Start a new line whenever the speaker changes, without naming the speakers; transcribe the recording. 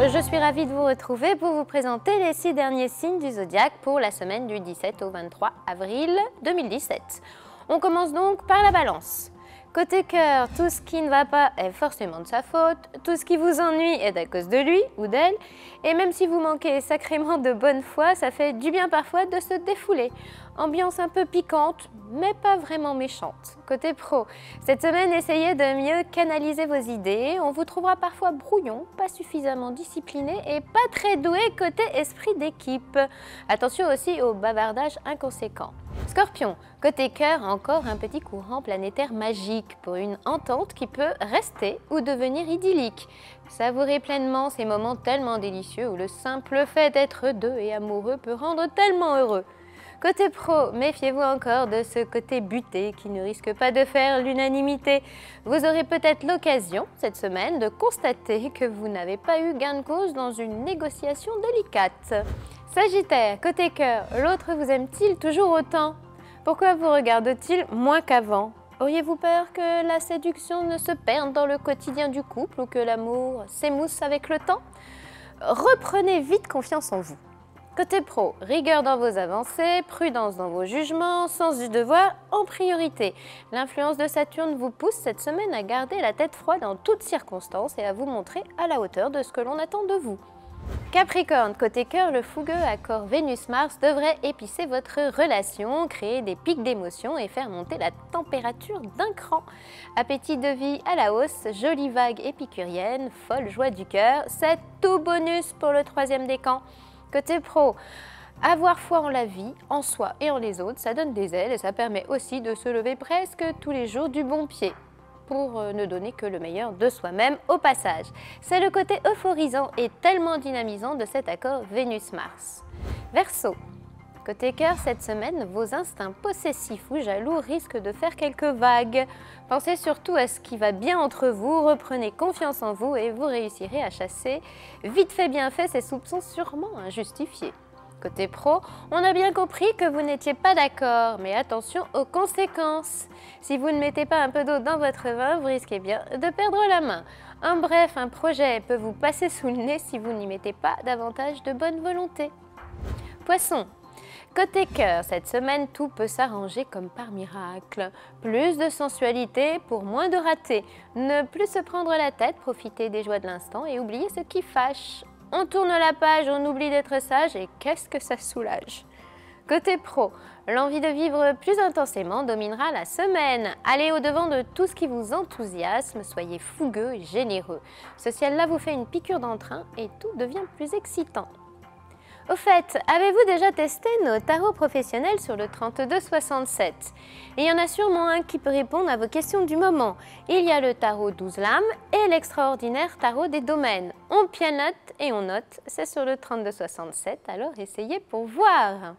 je suis ravie de vous retrouver pour vous présenter les 6 derniers signes du zodiaque pour la semaine du 17 au 23 avril 2017. On commence donc par la Balance. Côté cœur, tout ce qui ne va pas est forcément de sa faute, tout ce qui vous ennuie est à cause de lui ou d'elle, et même si vous manquez sacrément de bonne foi, ça fait du bien parfois de se défouler. Ambiance un peu piquante, mais pas vraiment méchante. Côté pro, cette semaine, essayez de mieux canaliser vos idées, on vous trouvera parfois brouillon, pas suffisamment discipliné et pas très doué côté esprit d'équipe. Attention aussi au bavardage inconséquent. Scorpion, côté cœur, encore un petit courant planétaire magique pour une entente qui peut rester ou devenir idyllique. Savourez pleinement ces moments tellement délicieux où le simple fait d'être deux et amoureux peut rendre tellement heureux. Côté pro, méfiez-vous encore de ce côté buté qui ne risque pas de faire l'unanimité. Vous aurez peut-être l'occasion cette semaine de constater que vous n'avez pas eu gain de cause dans une négociation délicate. Sagittaire, côté cœur, l'autre vous aime-t-il toujours autant? Pourquoi vous regarde-t-il moins qu'avant? Auriez-vous peur que la séduction ne se perde dans le quotidien du couple ou que l'amour s'émousse avec le temps? Reprenez vite confiance en vous. Côté pro, rigueur dans vos avancées, prudence dans vos jugements, sens du devoir en priorité. L'influence de Saturne vous pousse cette semaine à garder la tête froide en toutes circonstances et à vous montrer à la hauteur de ce que l'on attend de vous. Capricorne, côté cœur, le fougueux accord Vénus-Mars devrait épicer votre relation, créer des pics d'émotions et faire monter la température d'un cran. Appétit de vie à la hausse, jolie vague épicurienne, folle joie du cœur, c'est tout bonus pour le 3e décan. Côté pro, avoir foi en la vie, en soi et en les autres, ça donne des ailes et ça permet aussi de se lever presque tous les jours du bon pied, pour ne donner que le meilleur de soi-même au passage. C'est le côté euphorisant et tellement dynamisant de cet accord Vénus-Mars. Verseau, côté cœur, cette semaine, vos instincts possessifs ou jaloux risquent de faire quelques vagues. Pensez surtout à ce qui va bien entre vous, reprenez confiance en vous et vous réussirez à chasser, vite fait bien fait, ces soupçons sûrement injustifiés. Côté pro, on a bien compris que vous n'étiez pas d'accord, mais attention aux conséquences. Si vous ne mettez pas un peu d'eau dans votre vin, vous risquez bien de perdre la main. En bref, un projet peut vous passer sous le nez si vous n'y mettez pas davantage de bonne volonté. Poisson, côté cœur, cette semaine, tout peut s'arranger comme par miracle. Plus de sensualité pour moins de ratés. Ne plus se prendre la tête, profiter des joies de l'instant et oublier ce qui fâche. On tourne la page, on oublie d'être sage et qu'est-ce que ça soulage. Côté pro, l'envie de vivre plus intensément dominera la semaine. Allez au-devant de tout ce qui vous enthousiasme, soyez fougueux et généreux. Ce ciel-là vous fait une piqûre d'entrain et tout devient plus excitant. Au fait, avez-vous déjà testé nos tarots professionnels sur le 3267? Il y en a sûrement un qui peut répondre à vos questions du moment. Il y a le tarot 12 lames et l'extraordinaire tarot des domaines. On pianote et on note, c'est sur le 3267, alors essayez pour voir.